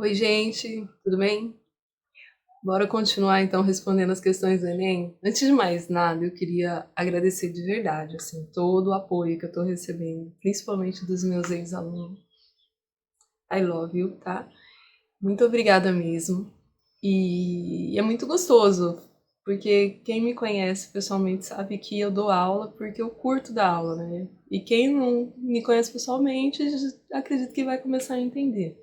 Oi, gente, tudo bem? Bora continuar então respondendo as questões do Enem? Antes de mais nada, eu queria agradecer de verdade, assim, todo o apoio que eu tô recebendo, principalmente dos meus ex-alunos. I love you, tá? Muito obrigada mesmo. E é muito gostoso, porque quem me conhece pessoalmente sabe que eu dou aula porque eu curto dar aula, né? E quem não me conhece pessoalmente, acredito que vai começar a entender.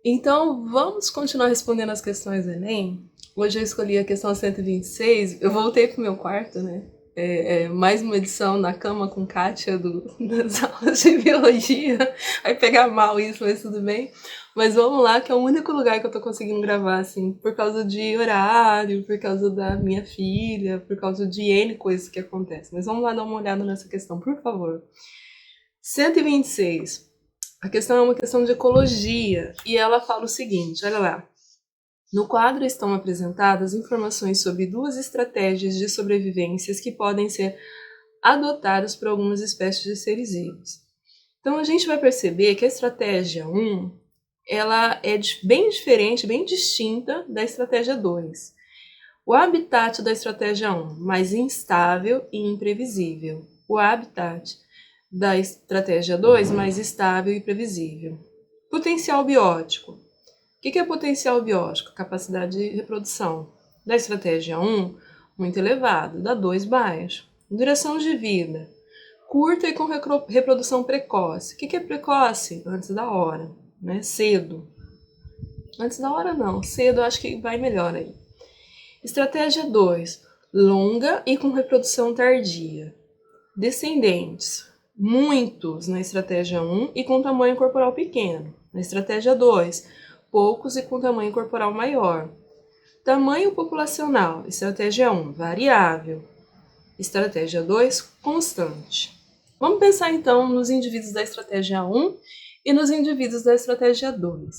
Então, vamos continuar respondendo as questões do Enem. Hoje eu escolhi a questão 126. Eu voltei pro meu quarto, né? Mais uma edição na cama com Kátia das aulas de biologia. Vai pegar mal isso, mas tudo bem. Mas vamos lá, que é o único lugar que eu tô conseguindo gravar, assim, por causa de horário, por causa da minha filha, por causa de N coisas que acontecem. Mas vamos lá dar uma olhada nessa questão, por favor. 126. A questão é uma questão de ecologia e ela fala o seguinte, olha lá. No quadro estão apresentadas informações sobre duas estratégias de sobrevivência que podem ser adotadas por algumas espécies de seres vivos. Então a gente vai perceber que a estratégia 1 ela é bem diferente, bem distinta da estratégia 2. O habitat da estratégia 1, mais instável e imprevisível. O habitat da estratégia 2, mais estável e previsível. Potencial biótico. O que é potencial biótico? Capacidade de reprodução. Da estratégia 1, muito elevado. Da 2, baixo. Duração de vida. Curta e com reprodução precoce. O que é precoce? Antes da hora. Né? Cedo. Antes da hora não. Cedo acho que vai melhor aí. Estratégia 2. Longa e com reprodução tardia. Descendentes. Muitos na estratégia 1 e com tamanho corporal pequeno. Na estratégia 2, poucos e com tamanho corporal maior. Tamanho populacional. Estratégia 1, variável. Estratégia 2, constante. Vamos pensar então nos indivíduos da estratégia 1 e nos indivíduos da estratégia 2.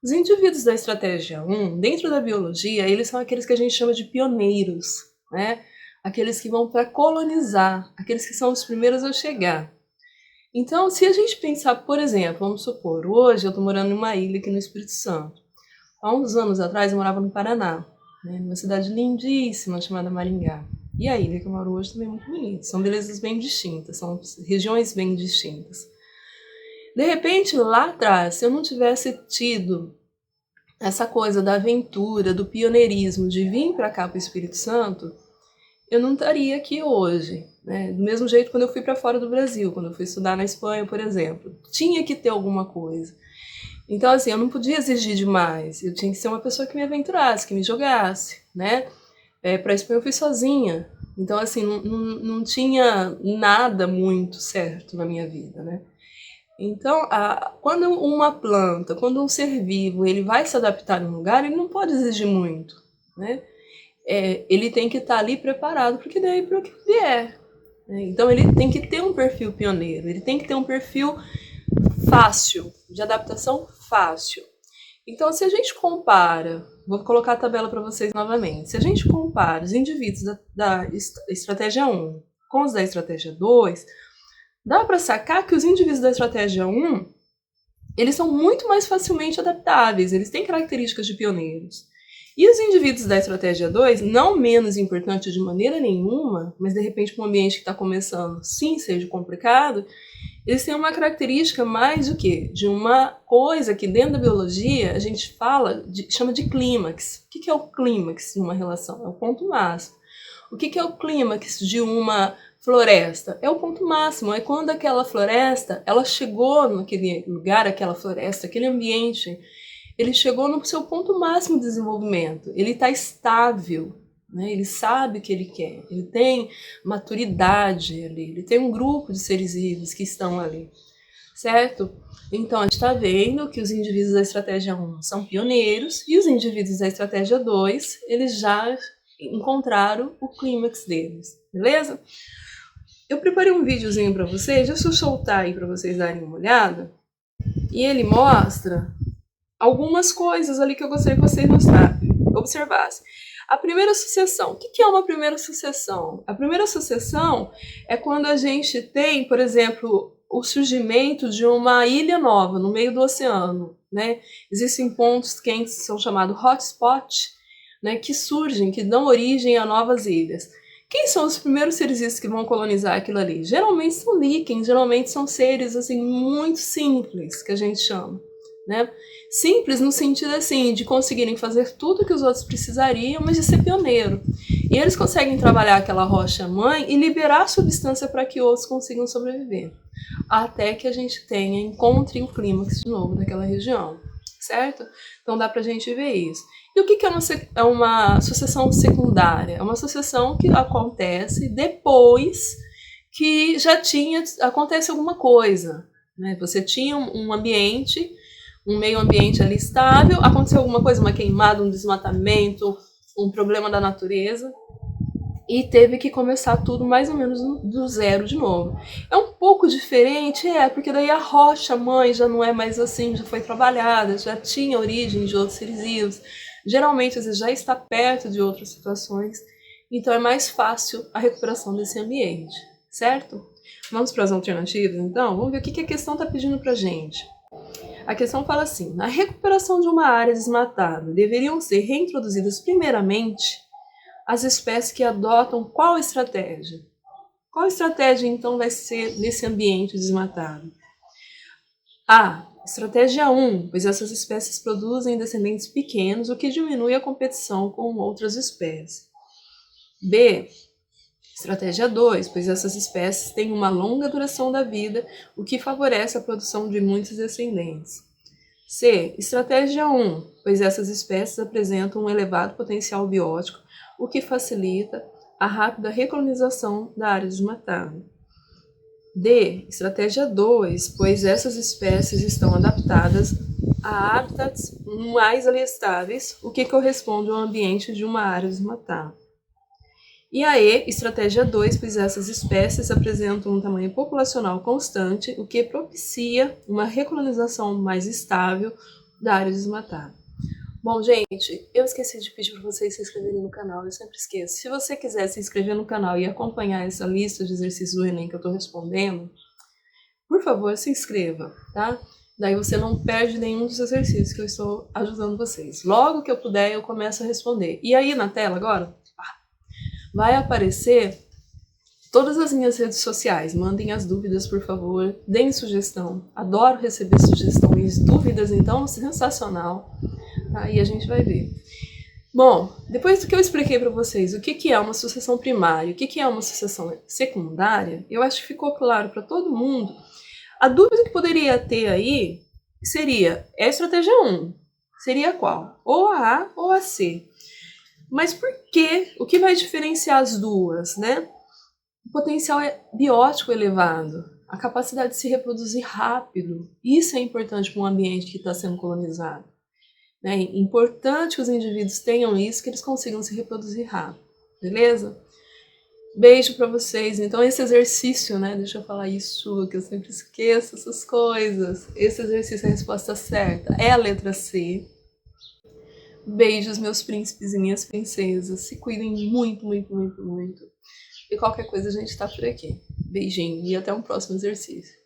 Os indivíduos da estratégia 1, dentro da biologia, eles são aqueles que a gente chama de pioneiros, né? Aqueles que vão para colonizar, aqueles que são os primeiros a chegar. Então, se a gente pensar, por exemplo, vamos supor, hoje eu estou morando em uma ilha aqui no Espírito Santo. Há uns anos atrás eu morava no Paraná, né, numa cidade lindíssima chamada Maringá. E a ilha que eu moro hoje também é muito bonita. São belezas bem distintas, são regiões bem distintas. De repente, lá atrás, se eu não tivesse tido essa coisa da aventura, do pioneirismo, de vir para cá, para o Espírito Santo, eu não estaria aqui hoje. Né? Do mesmo jeito quando eu fui para fora do Brasil, quando eu fui estudar na Espanha, por exemplo. Tinha que ter alguma coisa. Então, assim, eu não podia exigir demais. Eu tinha que ser uma pessoa que me aventurasse, que me jogasse, né? Para a Espanha eu fui sozinha. Então, assim, não tinha nada muito certo na minha vida, né? Então, quando uma planta, quando um ser vivo, ele vai se adaptar em um lugar, ele não pode exigir muito, né? Ele tem que estar ali preparado porque daí para o que vier. Né? Então ele tem que ter um perfil pioneiro, ele tem que ter um perfil fácil, de adaptação fácil. Então se a gente compara, vou colocar a tabela para vocês novamente, se a gente compara os indivíduos da estratégia 1 com os da estratégia 2, dá para sacar que os indivíduos da estratégia 1, eles são muito mais facilmente adaptáveis, eles têm características de pioneiros. E os indivíduos da estratégia 2, não menos importante de maneira nenhuma, mas de repente para um ambiente que está começando, sim, seja complicado, eles têm uma característica mais do que? De uma coisa que dentro da biologia a gente chama de clímax. O que é o clímax de uma relação? É o ponto máximo. O que é o clímax de uma floresta? É o ponto máximo, é quando aquela floresta, ela chegou naquele lugar, aquela floresta, aquele ambiente, ele chegou no seu ponto máximo de desenvolvimento, ele está estável, né? Ele sabe o que ele quer, ele tem maturidade ali, ele tem um grupo de seres vivos que estão ali, certo? Então a gente está vendo que os indivíduos da estratégia 1 são pioneiros e os indivíduos da estratégia 2, eles já encontraram o clímax deles, beleza? Eu preparei um videozinho para vocês, deixa eu soltar aí para vocês darem uma olhada, e ele mostra algumas coisas ali que eu gostaria que vocês observassem. A primeira sucessão. O que é uma primeira sucessão? A primeira sucessão é quando a gente tem, por exemplo, o surgimento de uma ilha nova no meio do oceano, né? Existem pontos quentes que são chamados hotspots, né, que surgem, que dão origem a novas ilhas. Quem são os primeiros seres vivos que vão colonizar aquilo ali? Geralmente são líquens, geralmente são seres assim muito simples, que a gente chama, né? Simples no sentido assim de conseguirem fazer tudo que os outros precisariam, mas de ser pioneiro. E eles conseguem trabalhar aquela rocha mãe e liberar a substância para que outros consigam sobreviver, até que a gente encontre o clímax de novo daquela região, certo? Então dá pra gente ver isso. E o que é uma sucessão secundária? É uma sucessão que acontece depois que acontece alguma coisa, né? Você tinha um ambiente, um meio ambiente ali estável, aconteceu alguma coisa, uma queimada, um desmatamento, um problema da natureza, e teve que começar tudo mais ou menos do zero de novo. É um pouco diferente, porque daí a rocha mãe já não é mais assim, já foi trabalhada, já tinha origem de outros seres vivos, geralmente às vezes já está perto de outras situações, então é mais fácil a recuperação desse ambiente, certo? Vamos para as alternativas então? Vamos ver o que a questão está pedindo para a gente. A questão fala assim: na recuperação de uma área desmatada, deveriam ser reintroduzidas primeiramente as espécies que adotam qual estratégia? Qual estratégia, então, vai ser nesse ambiente desmatado? A. Estratégia 1, pois essas espécies produzem descendentes pequenos, o que diminui a competição com outras espécies. B. Estratégia 2, pois essas espécies têm uma longa duração da vida, o que favorece a produção de muitos descendentes. C. Estratégia 1, pois essas espécies apresentam um elevado potencial biótico, o que facilita a rápida recolonização da área desmatada. D. Estratégia 2, pois essas espécies estão adaptadas a hábitats mais estáveis, o que corresponde ao ambiente de uma área desmatada. E a E, estratégia 2, pois essas espécies apresentam um tamanho populacional constante, o que propicia uma recolonização mais estável da área desmatada. Bom, gente, eu esqueci de pedir para vocês se inscreverem no canal, eu sempre esqueço. Se você quiser se inscrever no canal e acompanhar essa lista de exercícios do Enem que eu estou respondendo, por favor, se inscreva, tá? Daí você não perde nenhum dos exercícios que eu estou ajudando vocês. Logo que eu puder, eu começo a responder. E aí na tela agora, vai aparecer todas as minhas redes sociais. Mandem as dúvidas, por favor. Deem sugestão. Adoro receber sugestões. Dúvidas, então, sensacional. Aí a gente vai ver. Bom, depois do que eu expliquei para vocês o que é uma sucessão primária, o que é uma sucessão secundária, eu acho que ficou claro para todo mundo. A dúvida que poderia ter aí seria, a estratégia 1, seria qual? Ou a A ou a C. Mas por quê? O que vai diferenciar as duas, né? O potencial biótico elevado, a capacidade de se reproduzir rápido. Isso é importante para um ambiente que está sendo colonizado. É importante que os indivíduos tenham isso, que eles consigam se reproduzir rápido. Beleza? Beijo para vocês. Então esse exercício, né? Deixa eu falar isso, que eu sempre esqueço essas coisas. Esse exercício, a resposta certa é a letra C. Beijos, meus príncipes e minhas princesas. Se cuidem muito, muito, muito, muito. E qualquer coisa a gente tá por aqui. Beijinho e até um próximo exercício.